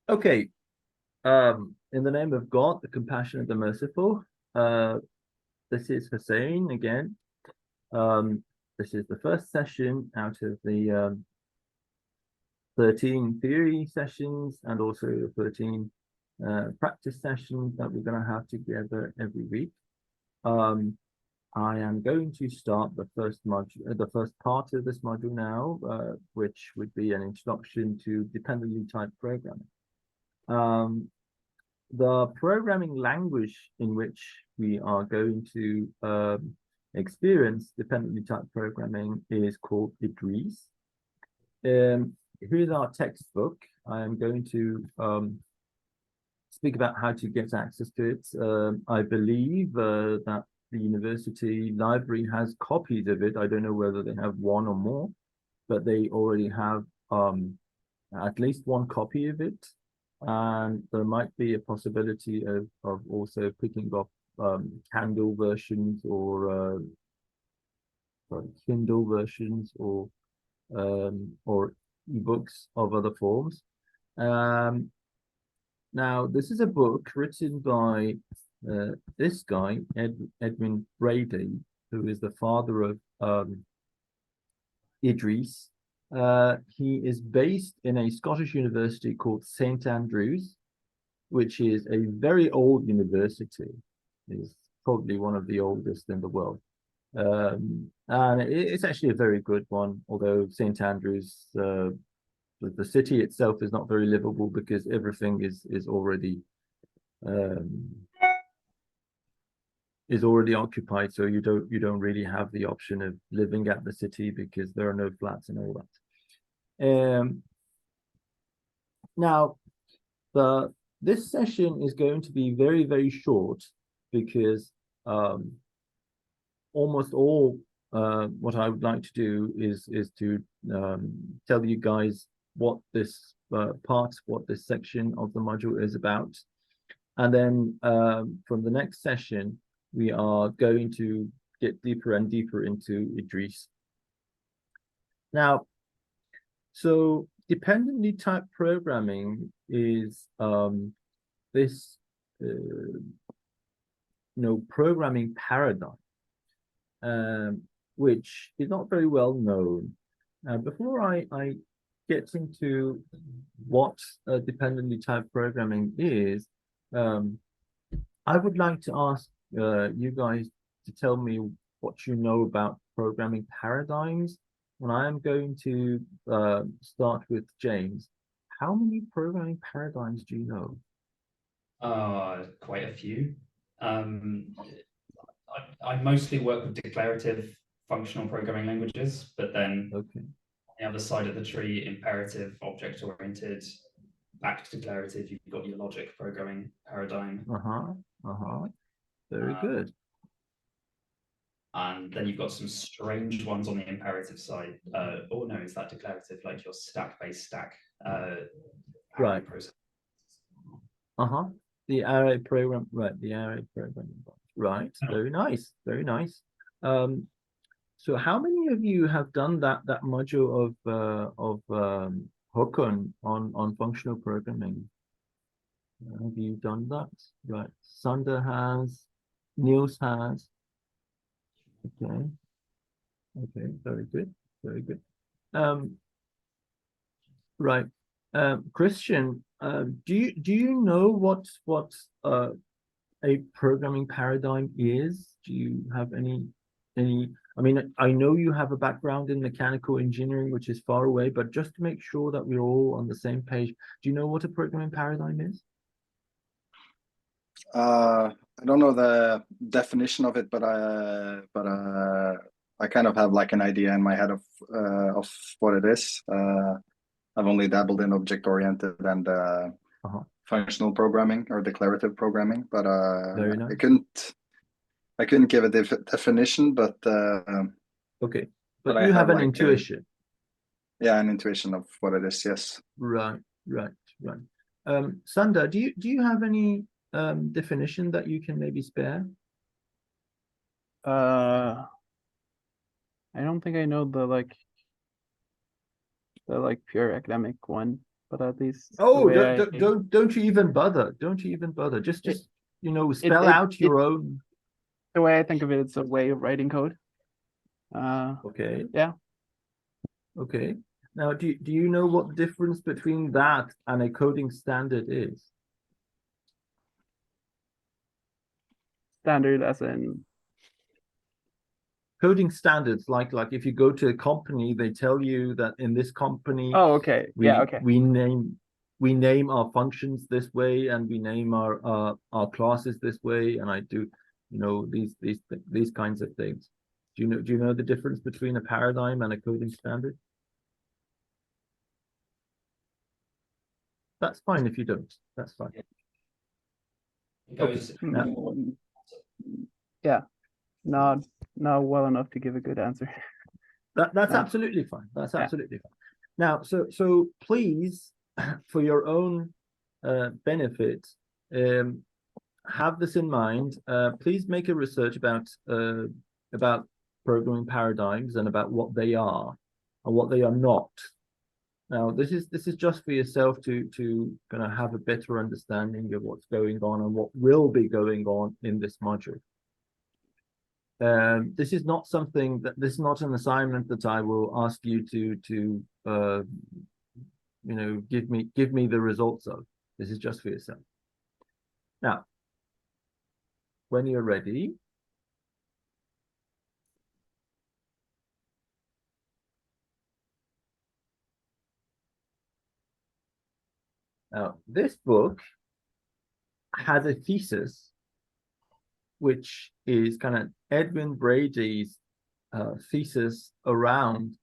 Okay. In the name of God, the compassionate, the merciful. Uh, this is Hussein again. Um, this is the first session out of the 13 theory sessions and also 13 practice sessions that we're going to have together every week. I am going to start the first module, the first part of this module now, which would be an introduction to dependently typed programming. The programming language in which we are going to experience dependently typed programming is called Idris. Here's our textbook. I am going to speak about how to get access to it. I believe that the university library has copies of it. I don't know whether they have one or more, but they already have at least one copy of it. And there might be a possibility of also picking up Kindle versions or Kindle versions or ebooks of other forms. Now, this is a book written by this guy, Edwin Brady, who is the father of Idris. He is based in a Scottish university called St Andrews, which is a very old university. It's probably one of the oldest in the world. And it's actually a very good one, although St Andrews, the city itself is not very livable because everything is already occupied, so you don't really have the option of living at the city because there are no flats and all that. Now, this session is going to be very, very short because almost all what I would like to do is to tell you guys what this what this section of the module is about. And then from the next session, we are going to get deeper and deeper into Idris. Now, so dependently typed programming is this programming paradigm, which is not very well known. Before I get into what dependently typed programming is, I would like to ask you guys to tell me what you know about programming paradigms. And I am going to start with James. How many programming paradigms do you know? Quite a few. I mostly work with declarative functional programming languages, but then Okay. on the other side of the tree, imperative, object-oriented, back to declarative, you've got your logic programming paradigm. Very good. And then you've got some strange ones on the imperative side. Oh no, is that declarative, like your stack-based stack Right. process? The array program, right? The array program, right? Very nice, very nice. So how many of you have done that module of Hokon on functional programming? Have you done that? Right. Sander has, Niels has. Okay. Okay. Very good. Very good. Right. Christian, do you know what a programming paradigm is? Do you have any? I mean, I know you have a background in mechanical engineering, which is far away, but just to make sure that we're all on the same page, do you know what a programming paradigm is? I don't know the definition of it, but I kind of have like an idea in my head of what it is. I've only dabbled in object-oriented and functional programming or declarative programming, but Very nice. I couldn't give a definition, but okay, but you have an like intuition. Yeah, an intuition of what it is. Yes. Right. Sander, do you have any definition that you can maybe spare? I don't think I know the pure academic one, but at least Oh, don't you even bother. Don't you even bother. Just you know, spell out your own. The way I think of it, it's a way of writing code. Okay. Yeah. Okay. Now, do you know what the difference between that and a coding standard is? Standard as in coding standards, like if you go to a company, they tell you that in this company, oh, okay, yeah, okay, we name our functions this way, and we name our classes this way, and I do, you know, these kinds of things. Do you know the difference between a paradigm and a coding standard? That's fine if you don't. That's fine. Okay. Yeah, not well enough to give a good answer. That's absolutely fine. That's absolutely fine. Now, so please, for your own benefit, have this in mind. Please make a research about programming paradigms and about what they are and what they are not. Now, this is just for yourself to kind of have a better understanding of what's going on and what will be going on in this module. This is not something this is not an assignment that I will ask you to you know, give me the results of. This is just for yourself. Now, when you're ready, now this book has a thesis which is kind of Edwin Brady's thesis around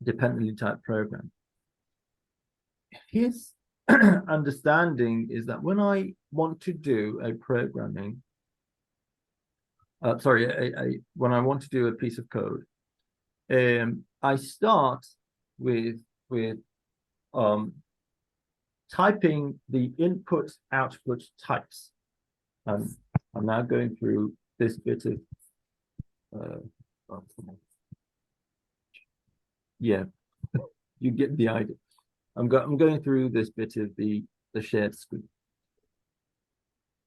dependently typed program. His understanding is that when I want to do a programming, when I want to do a piece of code, I start with typing the input-output types. I'm now going through this bit of yeah, you get the idea. I'm going through this bit of the shared screen.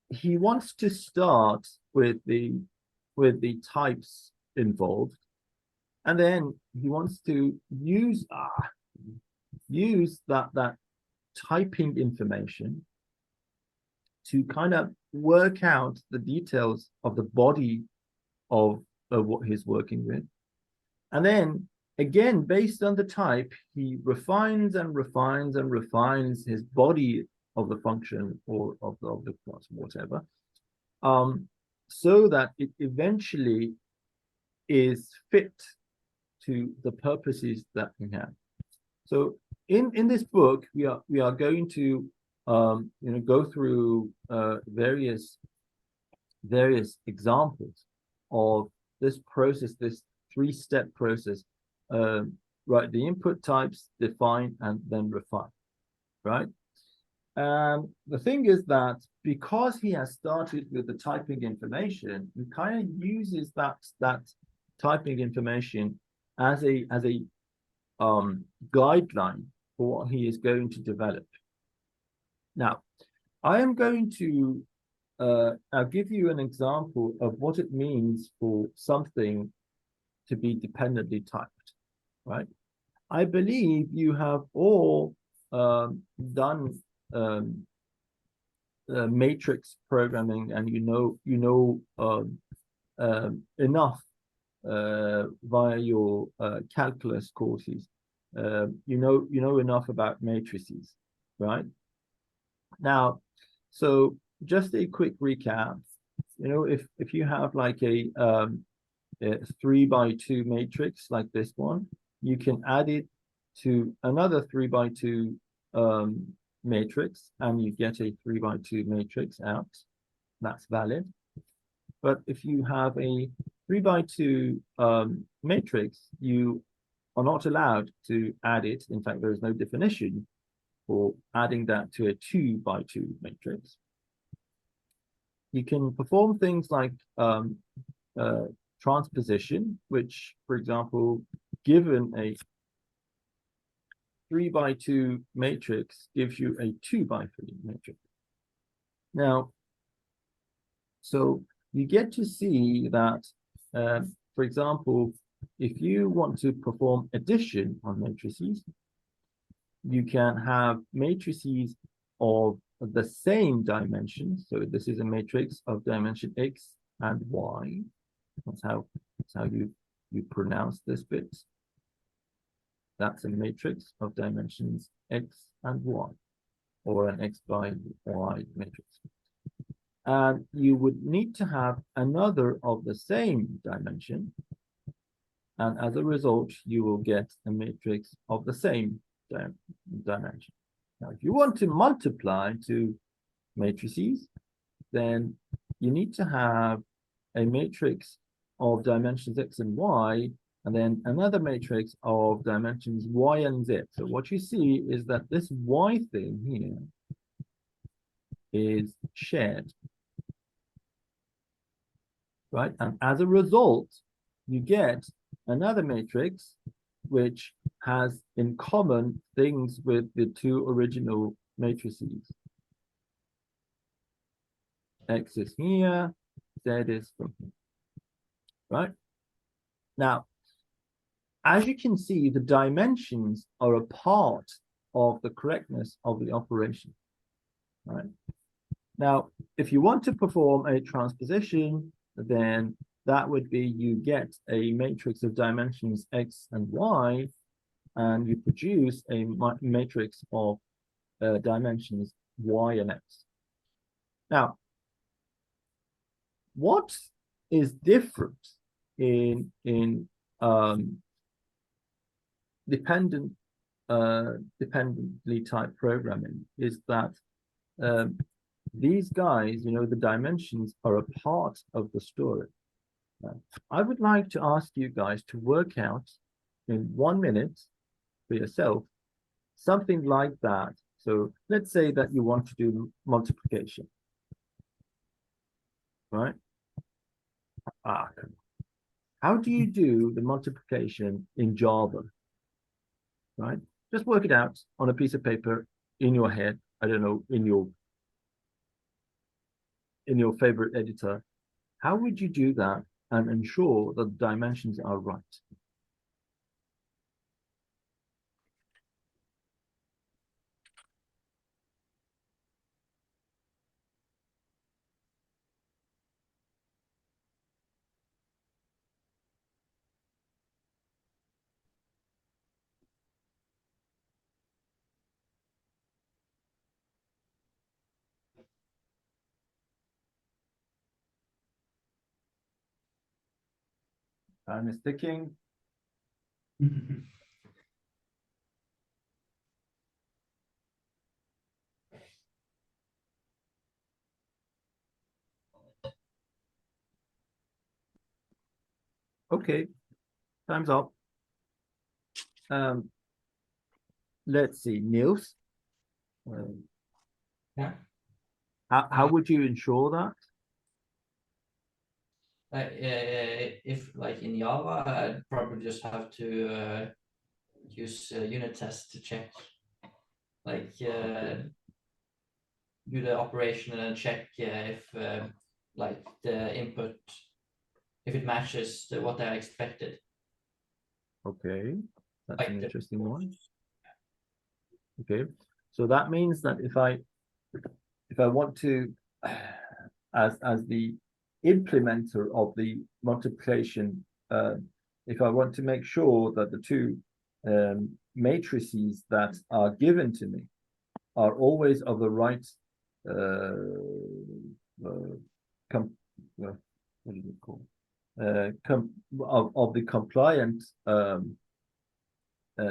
He wants to start with the types involved, and then he wants to use that typing information to kind of work out the details of the body of what he's working with. And then again, based on the type, he refines and refines and refines his body of the function or of the class, whatever, so that it eventually is fit to the purposes that we have. So in this book, we are going to you know, go through various examples of this process, this three-step process. Right, the input types, define, and then refine, right? And the thing is that because he has started with the typing information, he kind of uses that typing information as a guideline for what he is going to develop. Now, I am going to I'll give you an example of what it means for something to be dependently typed. Right, I believe you have all done matrix programming, and you know enough via your calculus courses. You know enough about matrices, right? Now, so just a quick recap. You know, if you have like a 3x2 matrix like this one, you can add it to another 3x2 matrix, and you get a 3x2 matrix out. That's valid. But if you have a 3x2 matrix, you are not allowed to add it. In fact, there is no definition for adding that to a 2x2 matrix. You can perform things like transposition, which, for example, given 3x2 matrix gives you a 2x3 matrix. Now, so you get to see that, for example, if you want to perform addition on matrices, you can have matrices of the same dimensions. So this is a matrix of dimension x and y. That's how you pronounce this bit. That's a matrix of dimensions x and y, or an x by y matrix. And you would need to have another of the same dimension. And as a result, you will get a matrix of the same dimension. Now, if you want to multiply two matrices, then you need to have a matrix of dimensions x and y, and then another matrix of dimensions y and z. So what you see is that this y thing here is shared, right? And as a result, you get another matrix which has in common things with the two original matrices. X is here, Z is from here, right? Now, as you can see, the dimensions are a part of the correctness of the operation, right? Now, if you want to perform a transposition, then that would be you get a matrix of dimensions x and y, and you produce a matrix of dimensions y and x. Now, what is different in dependently typed programming is that these guys, you know, the dimensions are a part of the story. I would like to ask you guys to work out in 1 minute for yourself something like that. So let's say that you want to do multiplication, right? How do you do the multiplication in Java, right? Just work it out on a piece of paper in your head. I don't know, in your favorite editor. How would you do that and ensure that the dimensions are right? Time is ticking. Okay, time's up. Let's see, Niels. Yeah. How would you ensure that? If like in Java, I'd probably just have to use unit tests to check, like do the operation and then check if like the input, if it matches what I expected. Okay, that's Like an the- interesting one. Okay, so that means that if I want to, as the implementer of the multiplication, if I want to make sure that the two matrices that are given to me are always of the right what is it called? Of the compliant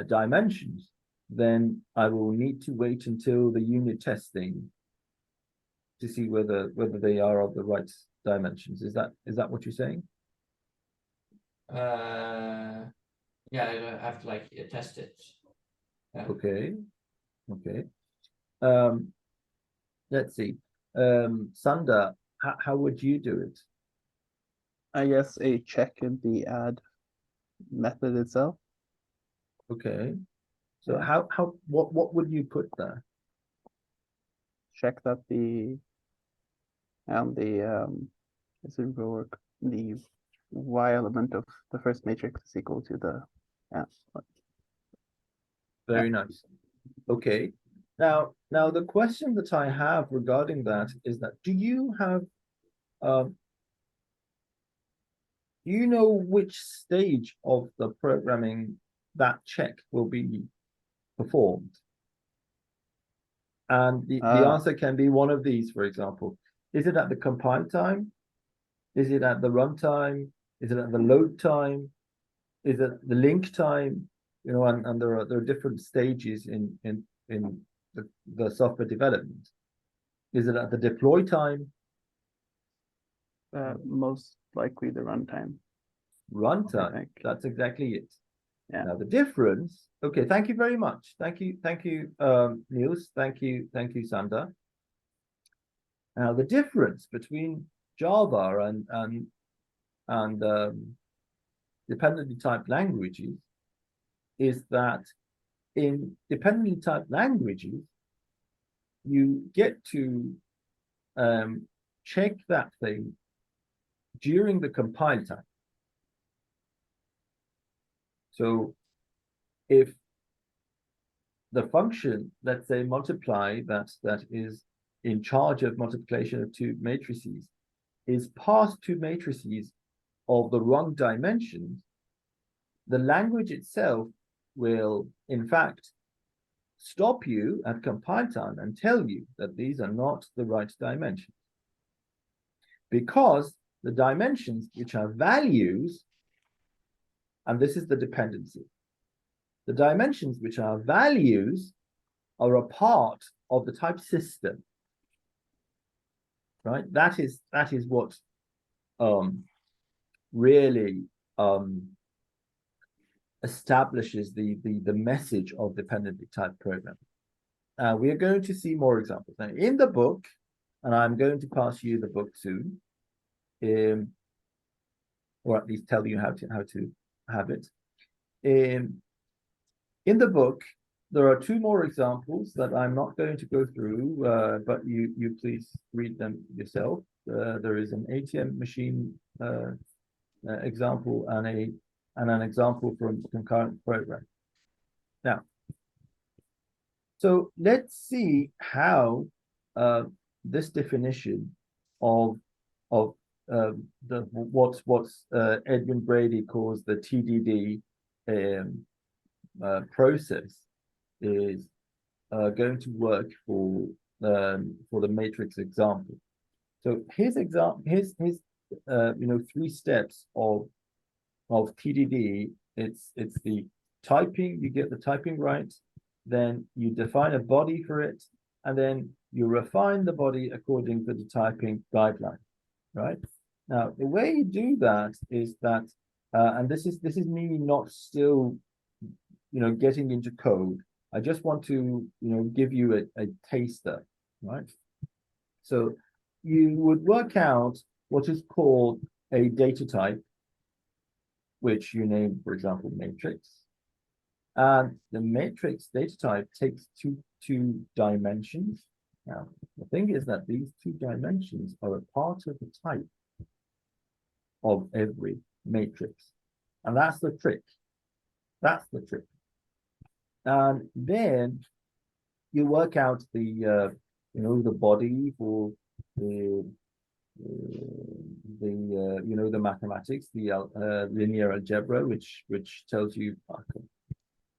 dimensions, then I will need to wait until the unit testing to see whether they are of the right dimensions. Is that what you're saying? Yeah, I have to like test it. Yeah. Okay. Let's see. Sander, how would you do it? I guess a check in the add method itself. Okay. So what would you put there? Check that the is it work the y element of the first matrix is equal to the Very nice. Okay. Now the question that I have regarding that is that do you know which stage of the programming that check will be performed? And the answer can be one of these, for example. Is it at the compile time? Is it at the runtime? Is it at the load time? Is it the link time? You know, and there are different stages in the software development. Is it at the deploy time? most likely the runtime. Runtime. That's exactly it. Yeah. Now the difference. Okay, thank you very much. Thank you, Niels. Thank you, Sander. Now the difference between Java and dependently typed languages is that in dependently typed languages, you get to check that thing during the compile time. So if the function, let's say multiply, that is in charge of multiplication of two matrices, is passed two matrices of the wrong dimensions, the language itself will, in fact, stop you at compile time and tell you that these are not the right dimensions. Because the dimensions, which are values, and this is the dependency, the dimensions which are values are a part of the type system, right? That is what really establishes the message of dependently typed programming. We are going to see more examples now in the book, and I'm going to pass you the book soon, or at least tell you how to have it. In the book, there are two more examples that I'm not going to go through, but you please read them yourself. There is an ATM machine example and an example from concurrent program. Now, so let's see how this definition of what's Edwin Brady calls the TDD process is going to work for the matrix example. So here's three steps of TDD. It's the typing, you get the typing right, then you define a body for it, and then you refine the body according to the typing guideline, right? Now, the way you do that is that, and this is me not still, getting into code. I just want to, give you a taster, right? So you would work out what is called a data type, which you name, for example, matrix. And the matrix data type takes two dimensions. Now, the thing is that these two dimensions are a part of the type of every matrix. And that's the trick. That's the trick. And then you work out the body for the mathematics, the linear algebra, which tells you,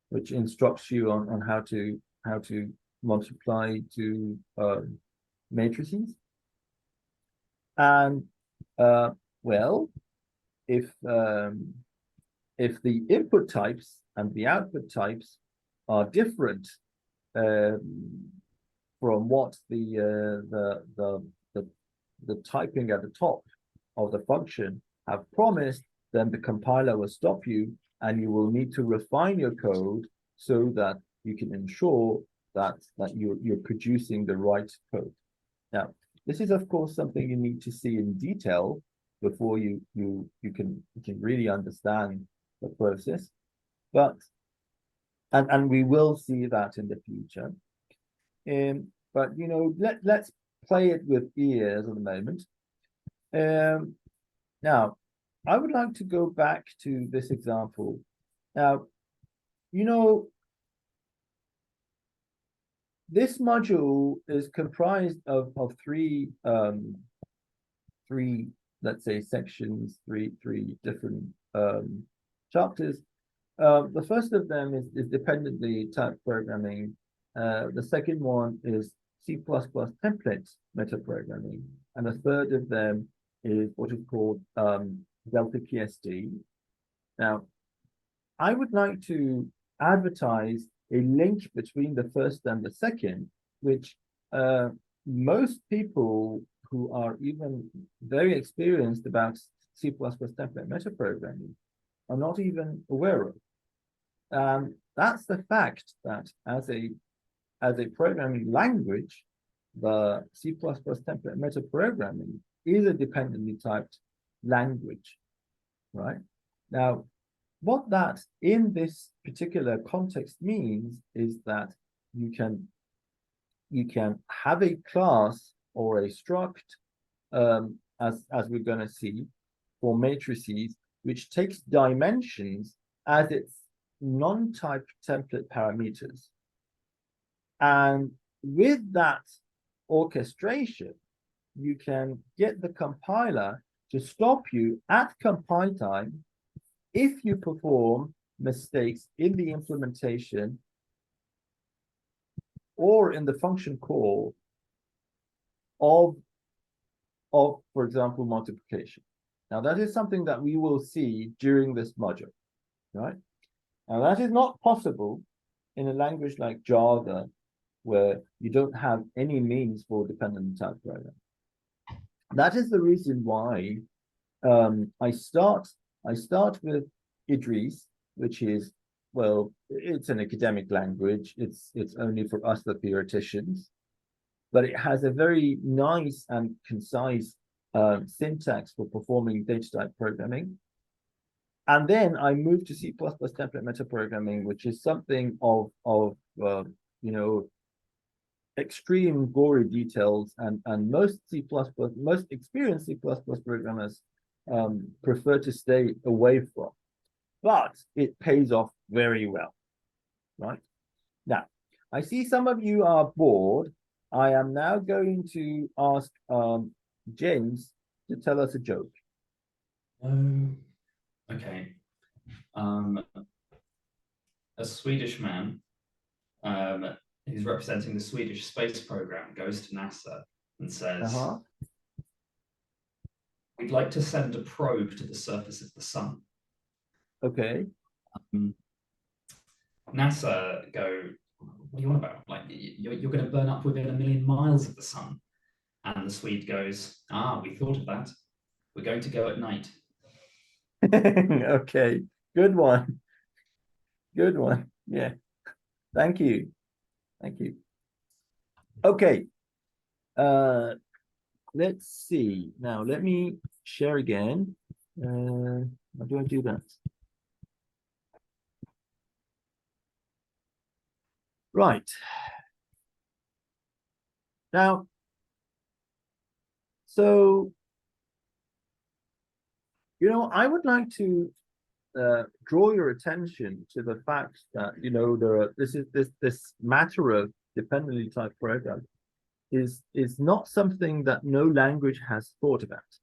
which instructs you on how to multiply two matrices. And well, if the input types and the output types are different from what the typing at the top of the function have promised, then the compiler will stop you, and you will need to refine your code so that you can ensure that you're producing the right code. Now, this is of course something you need to see in detail before you can really understand the process. But and we will see that in the future. But you know, let's play it with ears at the moment. Now, I would like to go back to this example. Now, you know, this module is comprised of three let's say sections, three different chapters. The first of them is dependently typed programming. The second one is C++ template metaprogramming, and the third of them is what is called Delta PSD. Now, I would like to advertise a link between the first and the second, which most people who are even very experienced about C++ template metaprogramming are not even aware of. That's the fact that as a programming language, the C++ template metaprogramming is a dependently typed language, right? Now, what that in this particular context means is that you can have a class or a struct, as we're going to see, for matrices, which takes dimensions as its non-typed template parameters. And with that orchestration, you can get the compiler to stop you at compile time if you perform mistakes in the implementation or in the function call of, for example, multiplication. Now, that is something that we will see during this module, right? Now, that is not possible in a language like Java, where you don't have any means for dependent type programming. That is the reason why I start with Idris, which is, well, it's an academic language. It's only for us, the theoreticians, but it has a very nice and concise syntax for performing data type programming. And then I moved to C++ template metaprogramming, which is something of you know, extreme gory details, and most experienced C++ programmers prefer to stay away from, but it pays off very well, right? Now, I see some of you are bored. I am now going to ask James to tell us a joke. Okay. A Swedish man who's representing the Swedish space program goes to NASA and says, we'd like to send a probe to the surface of the sun. Okay. NASA go, what do you want about? Like, you're going to burn up within 1 million miles of the sun. And the Swede goes, we thought of that. We're going to go at night. Okay, good one. Good one. Yeah. Thank you. Thank you. Okay. Let's see. Now, let me share again. How do I do that? Right. Now, so, you know, I would like to draw your attention to the fact that, you know, this matter of dependently typed program is not something that no language has thought about.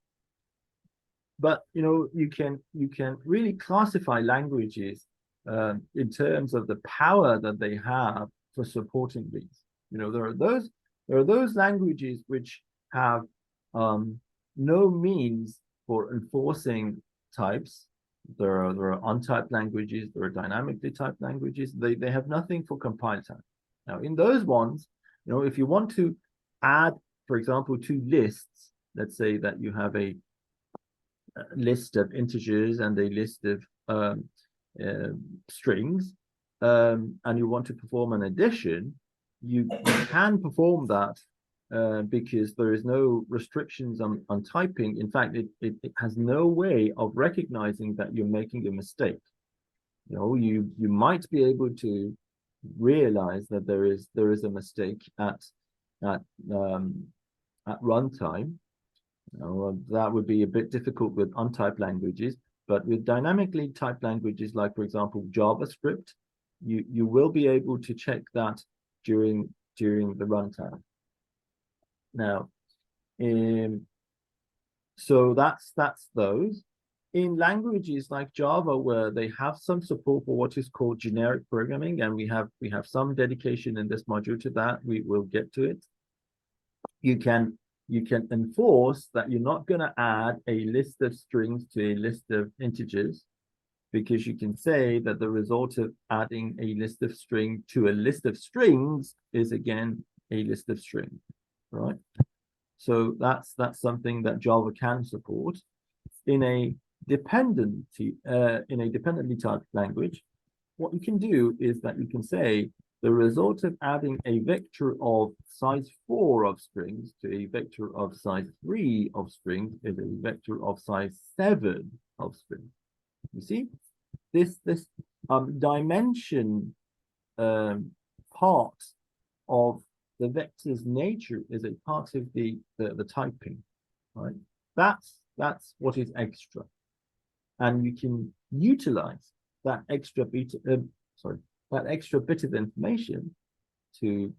But, you know, you can really classify languages in terms of the power that they have for supporting these. You know, there are those languages which have no means for enforcing types. There are untyped languages, there are dynamically typed languages. They have nothing for compile time. Now, in those ones, you know, if you want to add, for example, two lists, let's say that you have a list of integers and a list of strings, and you want to perform an addition, you can perform that because there is no restrictions on typing. In fact, it has no way of recognizing that you're making a mistake. you might be able to realize that there is a mistake at runtime. That would be a bit difficult with untyped languages, but with dynamically typed languages like, for example, JavaScript, you will be able to check that during the runtime. Now, so that's those. In languages like Java, where they have some support for what is called generic programming, and we have some dedication in this module to that, we will get to it. You can enforce that you're not going to add a list of strings to a list of integers, because you can say that the result of adding a list of string to a list of strings is again a list of strings, right? So that's something that Java can support. In a dependently typed language, what you can do is that you can say the result of adding a vector of size 4 of strings to a vector of size 3 of strings is a vector of size 7 of strings. You see, this dimension part of the vector's nature is a part of the typing, right? That's what is extra, and you can utilize that extra bit of information to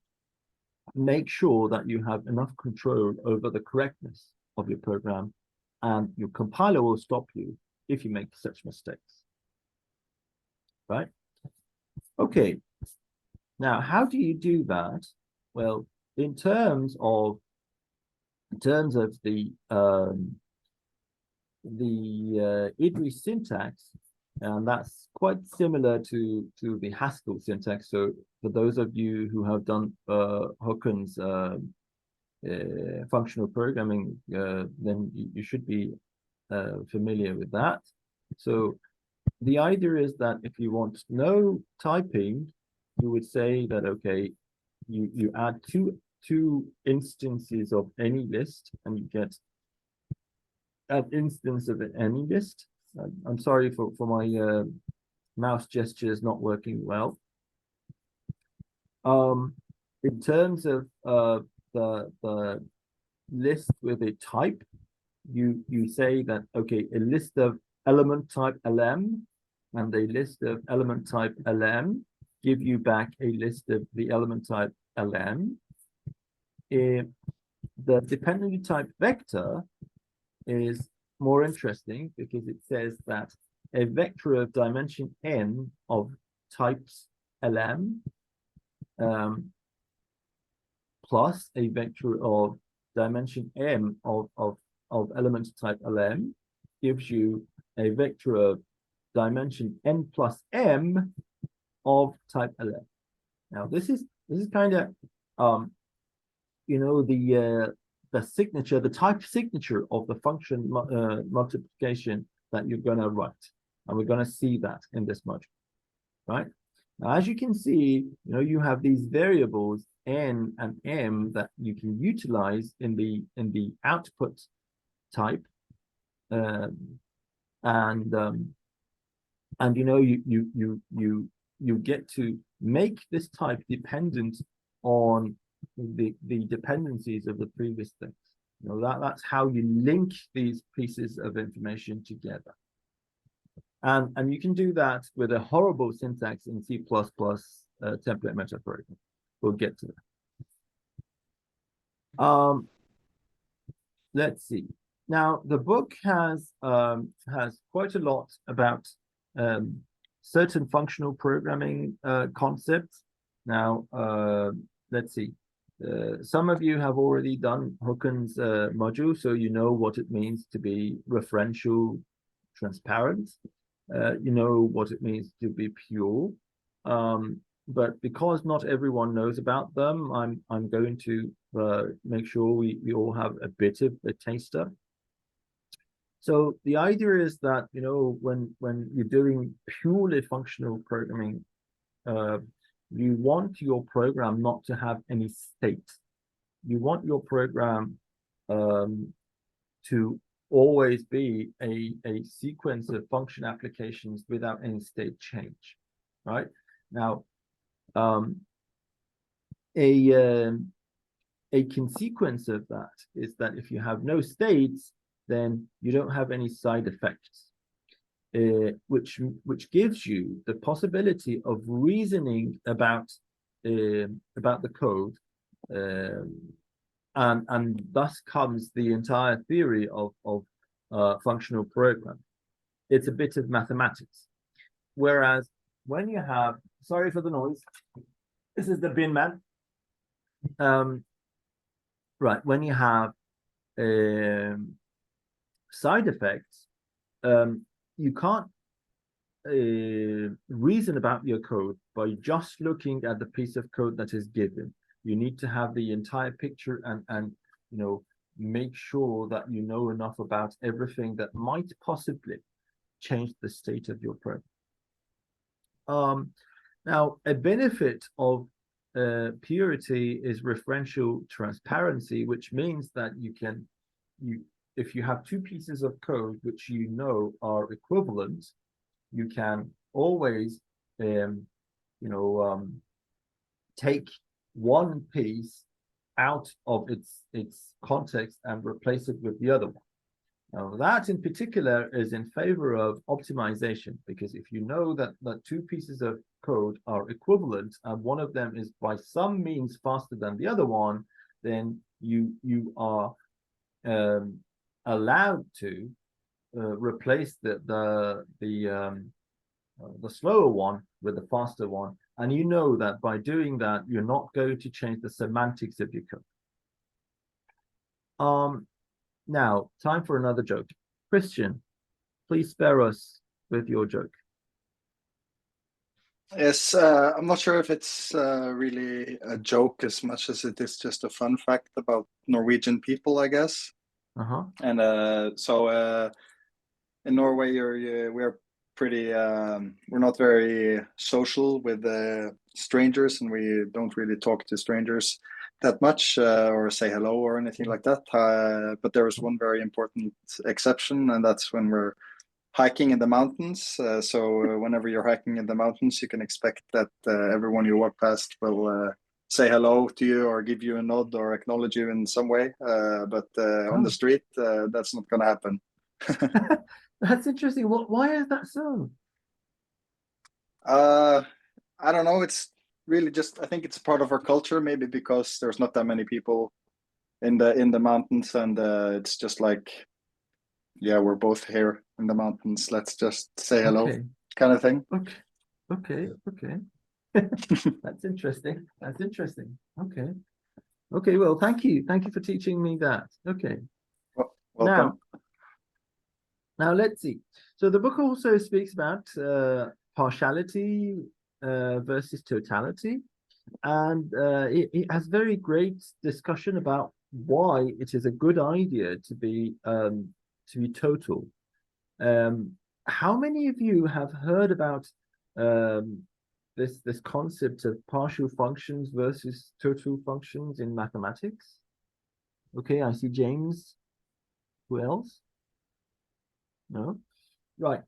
make sure that you have enough control over the correctness of your program, and your compiler will stop you if you make such mistakes, right? Okay, now how do you do that? Well, in terms of the Idris syntax, and that's quite similar to the Haskell syntax. So for those of you who have done Hooken's functional programming, then you should be familiar with that. So the idea is that if you want no typing, you would say that, okay, you add two instances of any list, and you get an instance of any list. I'm sorry for my mouse gestures not working well. In terms of the list with a type, you say that, okay, a list of element type LM and a list of element type LM give you back a list of the element type LM. The dependently type vector is more interesting because it says that a vector of dimension n of types LM plus a vector of dimension m of element type LM gives you a vector of dimension n plus m of type LM. Now this is kind of the signature, the type signature of the function multiplication that you're going to write, and we're going to see that in this module, right? Now, as you can see, you have these variables n and m that you can utilize in the output type, and you get to make this type dependent on the dependencies of the previous things. That's how you link these pieces of information together. And you can do that with a horrible syntax in C++ template meta program. We'll get to that. Let's see. Now the book has quite a lot about certain functional programming concepts. Now let's see. Some of you have already done Hooken's module, so you know what it means to be referential transparent. You know what it means to be pure. But because not everyone knows about them, I'm going to make sure we all have a bit of a taster. So the idea is that, when you're doing purely functional programming, you want your program not to have any state. You want your program to always be a sequence of function applications without any state change, right? Now, a consequence of that is that if you have no states, then you don't have any side effects, which gives you the possibility of reasoning about the code, and thus comes the entire theory of functional programming. It's a bit of mathematics. Whereas when you have, sorry for the noise, this is the bin man. Right, when you have side effects, you can't reason about your code by just looking at the piece of code that is given. You need to have the entire picture and you know, make sure that you know enough about everything that might possibly change the state of your program. Now, a benefit of purity is referential transparency, which means that if you have two pieces of code which you know are equivalent, you can always take one piece out of its context and replace it with the other one. Now, that in particular is in favor of optimization, because if you know that two pieces of code are equivalent and one of them is by some means faster than the other one, then you are allowed to replace the slower one with the faster one, and you know that by doing that you're not going to change the semantics of your code. Now, time for another joke. Christian, please spare us with your joke. Yes, I'm not sure if it's really a joke as much as it is just a fun fact about Norwegian people, I guess. And so in Norway, we're pretty, we're not very social with strangers, and we don't really talk to strangers that much or say hello or anything like that. But there is one very important exception, and that's when we're hiking in the mountains. So whenever you're hiking in the mountains, you can expect that everyone you walk past will say hello to you or give you a nod or acknowledge you in some way. But on the street, that's not going to happen. That's interesting. Why is that so? I don't know. It's really just, I think it's part of our culture, maybe because there's not that many people in the mountains, and it's just like, yeah, we're both here in the mountains, let's just say hello, kind of thing. Okay. That's interesting. Okay, well, thank you for teaching me that. Okay. Well, welcome. Now let's see. So the book also speaks about partiality versus totality, and it has very great discussion about why it is a good idea to be total. How many of you have heard about this concept of partial functions versus total functions in mathematics? Okay, I see James. Who else? No? Right.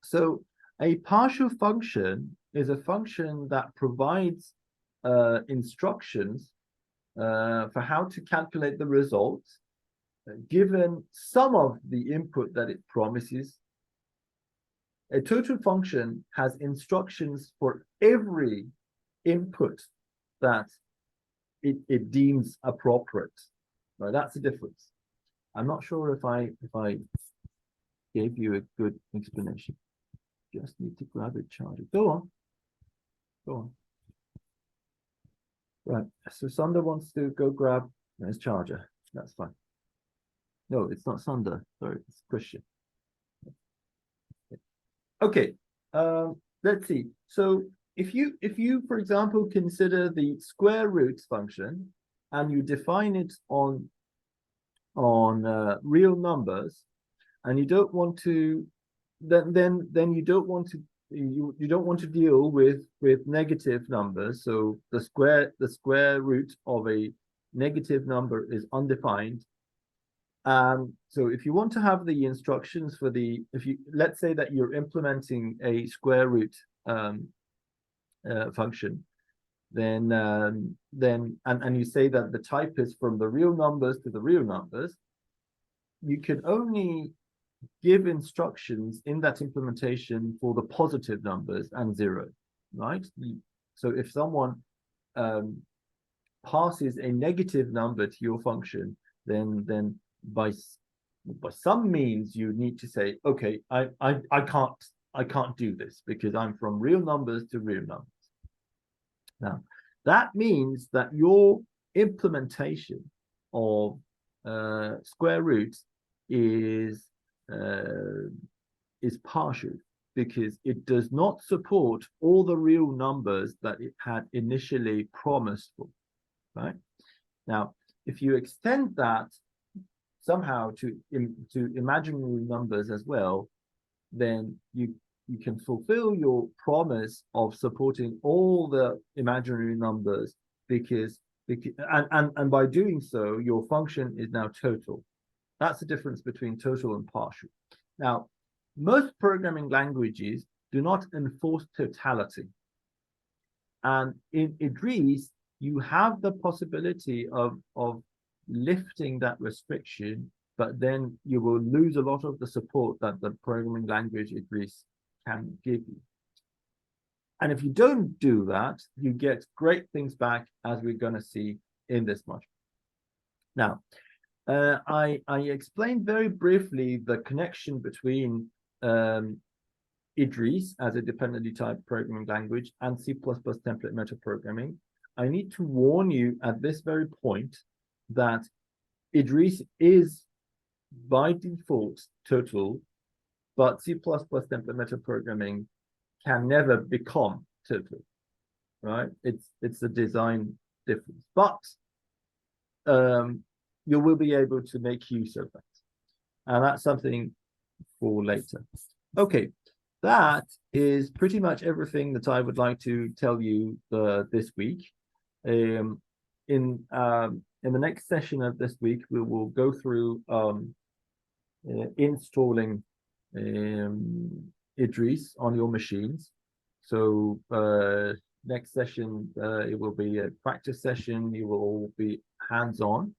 So a partial function is a function that provides instructions for how to calculate the result, given some of the input that it promises. A total function has instructions for every input that it deems appropriate. Right, that's the difference. I'm not sure if I gave you a good explanation. Just need to grab a charger. Go on. Right, so Sunder wants to go grab his charger. That's fine. No, it's not Sunder. Sorry, it's Christian. Okay, let's see. So if you, for example, consider the square root function and you define it on real numbers, and you don't want to, then you don't want to deal with negative numbers. So the square root of a negative number is undefined. So if you want to have the instructions for let's say that you're implementing a square root function, then and you say that the type is from the real numbers to the real numbers, you can only give instructions in that implementation for the positive numbers and 0, right? So if someone passes a negative number to your function, then by some means you need to say, okay, I can't do this because I'm from real numbers to real numbers. Now, that means that your implementation of square roots is partial, because it does not support all the real numbers that it had initially promised for, right? Now, if you extend that somehow to imaginary numbers as well, then you can fulfill your promise of supporting all the imaginary numbers, because by doing so, your function is now total. That's the difference between total and partial. Now, most programming languages do not enforce totality. And in Idris, you have the possibility of lifting that restriction, but then you will lose a lot of the support that the programming language Idris can give you. And if you don't do that, you get great things back, as we're going to see in this module. Now, I explained very briefly the connection between Idris as a dependently typed programming language and C++ template metaprogramming. I need to warn you at this very point that Idris is by default total, but C++ template metaprogramming can never become total, right? It's a design difference, but you will be able to make use of that, and that's something for later. Okay, that is pretty much everything that I would like to tell you this week. In the next session of this week, we will go through installing Idris on your machines. So next session, it will be a practice session. You will all be hands-on.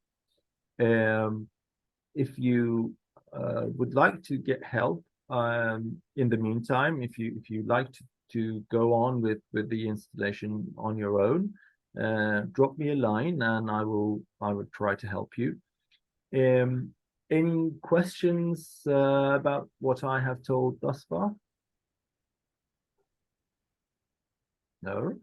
If you would like to get help in the meantime, if you like to go on with the installation on your own, drop me a line and I would try to help you. Any questions about what I have told thus far? No?